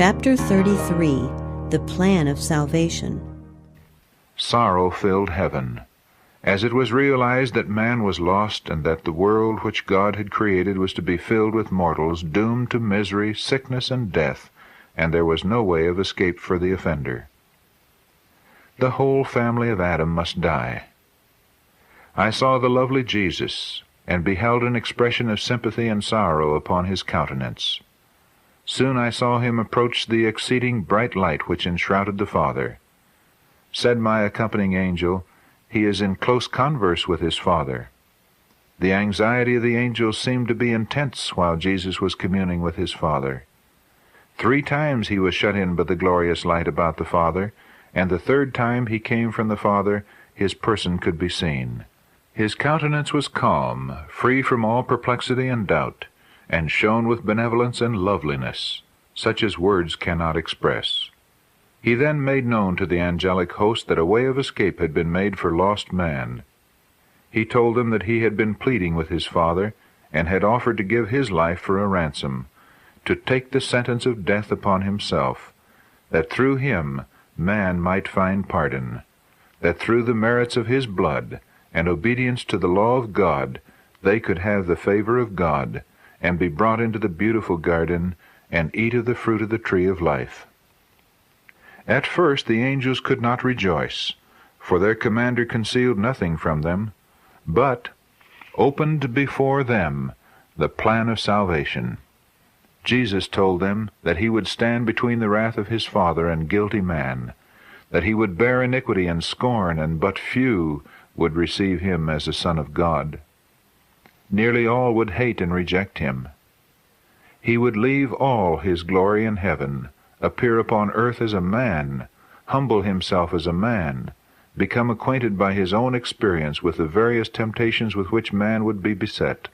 Chapter 33. The Plan of Salvation. Sorrow filled heaven, as it was realized that man was lost and that the world which God had created was to be filled with mortals doomed to misery, sickness, and death, and there was no way of escape for the offender. The whole family of Adam must die. I saw the lovely Jesus, and beheld an expression of sympathy and sorrow upon his countenance. Soon I saw him approach the exceeding bright light which enshrouded the Father. Said my accompanying angel, "He is in close converse with his Father." The anxiety of the angel seemed to be intense while Jesus was communing with his Father. 3 times he was shut in by the glorious light about the Father, and the 3rd time he came from the Father, his person could be seen. His countenance was calm, free from all perplexity and doubt, and shone with benevolence and loveliness, such as words cannot express. He then made known to the angelic host that a way of escape had been made for lost man. He told them that he had been pleading with his Father, and had offered to give his life for a ransom, to take the sentence of death upon himself, that through him man might find pardon, that through the merits of his blood and obedience to the law of God they could have the favor of God, and be brought into the beautiful garden, and eat of the fruit of the tree of life. At first the angels could not rejoice, for their commander concealed nothing from them, but opened before them the plan of salvation. Jesus told them that he would stand between the wrath of his Father and guilty man, that he would bear iniquity and scorn, and but few would receive him as the Son of God. Nearly all would hate and reject him. He would leave all his glory in heaven, appear upon earth as a man, humble himself as a man, become acquainted by his own experience with the various temptations with which man would be beset,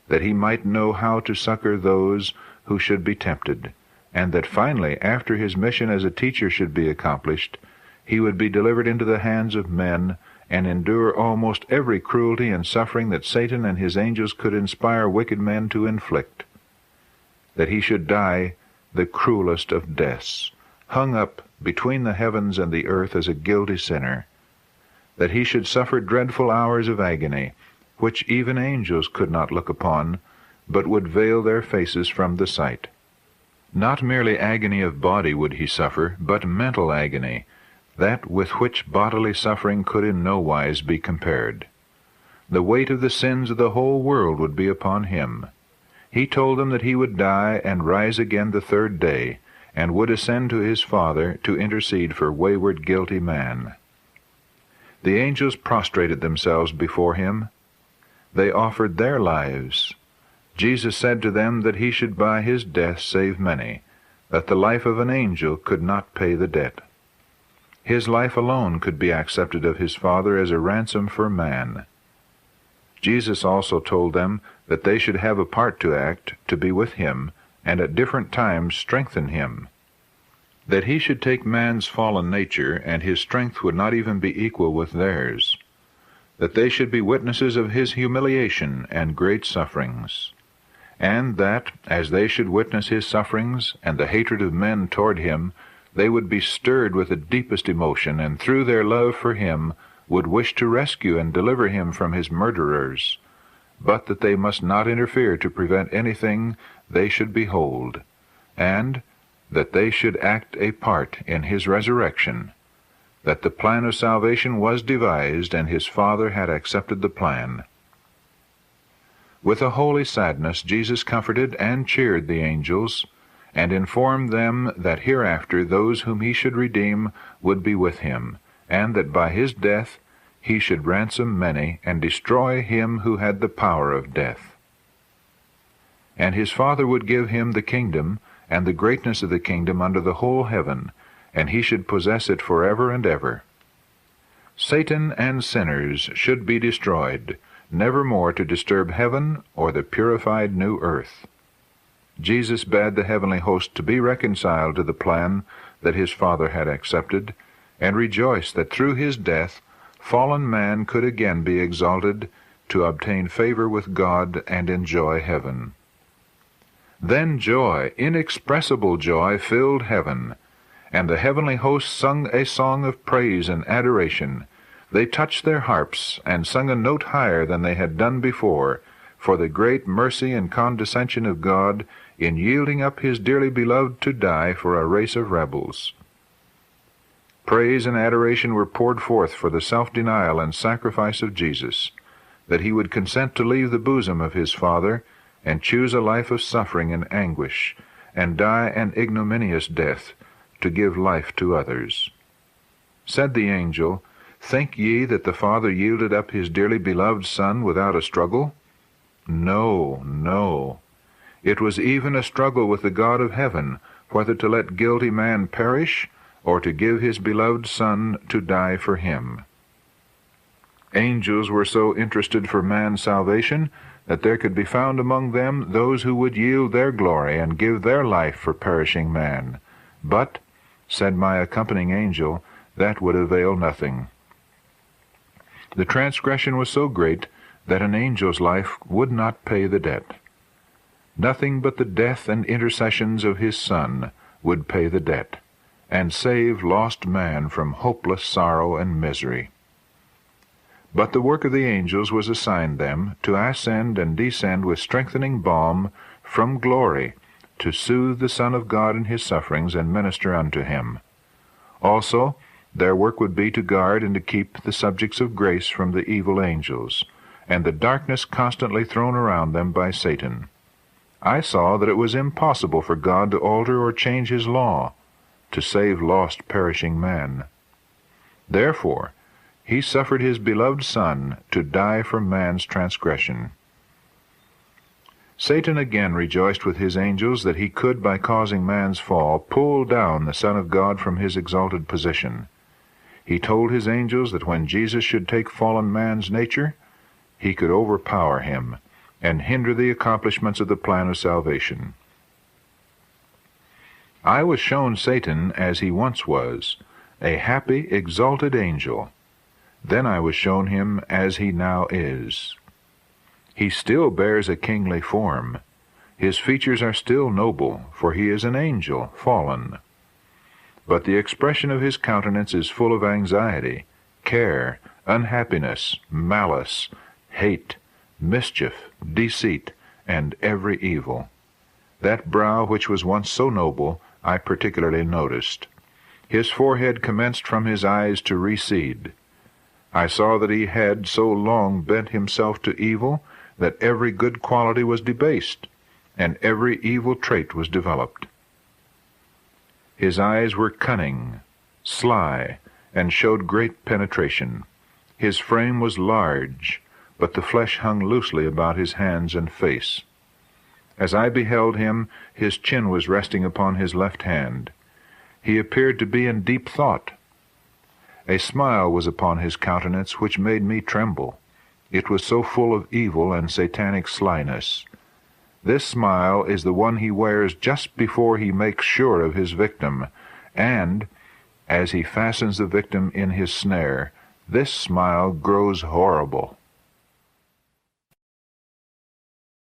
that he might know how to succor those who should be tempted, and that finally, after his mission as a teacher should be accomplished, he would be delivered into the hands of men, and endure almost every cruelty and suffering that Satan and his angels could inspire wicked men to inflict. That he should die the cruelest of deaths, hung up between the heavens and the earth as a guilty sinner. That he should suffer dreadful hours of agony, which even angels could not look upon, but would veil their faces from the sight. Not merely agony of body would he suffer, but mental agony, that with which bodily suffering could in no wise be compared. The weight of the sins of the whole world would be upon him. He told them that he would die and rise again the 3rd day, and would ascend to his Father to intercede for wayward, guilty man. The angels prostrated themselves before him. They offered their lives. Jesus said to them that he should by his death save many, that the life of an angel could not pay the debt. His life alone could be accepted of his Father as a ransom for man. Jesus also told them that they should have a part to act to be with him, and at different times strengthen him. That he should take man's fallen nature, and his strength would not even be equal with theirs. That they should be witnesses of his humiliation and great sufferings. And that, as they should witness his sufferings and the hatred of men toward him, they would be stirred with the deepest emotion, and through their love for him would wish to rescue and deliver him from his murderers, but that they must not interfere to prevent anything they should behold, and that they should act a part in his resurrection, that the plan of salvation was devised, and his Father had accepted the plan. With a holy sadness Jesus comforted and cheered the angels, and informed them that hereafter those whom he should redeem would be with him, and that by his death he should ransom many, and destroy him who had the power of death. And his Father would give him the kingdom, and the greatness of the kingdom under the whole heaven, and he should possess it forever and ever. Satan and sinners should be destroyed, never more to disturb heaven or the purified new earth. Jesus bade the heavenly host to be reconciled to the plan that his Father had accepted, and rejoice that through his death fallen man could again be exalted to obtain favor with God and enjoy heaven. Then joy, inexpressible joy, filled heaven, and the heavenly host sung a song of praise and adoration. They touched their harps, and sung a note higher than they had done before, for the great mercy and condescension of God in yielding up his dearly beloved to die for a race of rebels. Praise and adoration were poured forth for the self-denial and sacrifice of Jesus, that he would consent to leave the bosom of his Father and choose a life of suffering and anguish, and die an ignominious death, to give life to others. Said the angel, "Think ye that the Father yielded up his dearly beloved Son without a struggle? No, no. It was even a struggle with the God of heaven, whether to let guilty man perish, or to give his beloved Son to die for him." Angels were so interested for man's salvation that there could be found among them those who would yield their glory and give their life for perishing man. But, said my accompanying angel, that would avail nothing. The transgression was so great that an angel's life would not pay the debt. Nothing but the death and intercessions of his Son would pay the debt, and save lost man from hopeless sorrow and misery. But the work of the angels was assigned them to ascend and descend with strengthening balm from glory, to soothe the Son of God in his sufferings and minister unto him. Also, their work would be to guard and to keep the subjects of grace from the evil angels, and the darkness constantly thrown around them by Satan. I saw that it was impossible for God to alter or change his law, to save lost perishing man. Therefore, he suffered his beloved Son to die for man's transgression. Satan again rejoiced with his angels that he could, by causing man's fall, pull down the Son of God from his exalted position. He told his angels that when Jesus should take fallen man's nature, he could overpower him and hinder the accomplishments of the plan of salvation. I was shown Satan as he once was, a happy, exalted angel. Then I was shown him as he now is. He still bears a kingly form. His features are still noble, for he is an angel, fallen. But the expression of his countenance is full of anxiety, care, unhappiness, malice, hate, mischief, deceit, and every evil. That brow which was once so noble, I particularly noticed. His forehead commenced from his eyes to recede. I saw that he had so long bent himself to evil that every good quality was debased, and every evil trait was developed. His eyes were cunning, sly, and showed great penetration. His frame was large, but the flesh hung loosely about his hands and face. As I beheld him, his chin was resting upon his left hand. He appeared to be in deep thought. A smile was upon his countenance which made me tremble. It was so full of evil and satanic slyness. This smile is the one he wears just before he makes sure of his victim, and, as he fastens the victim in his snare, this smile grows horrible.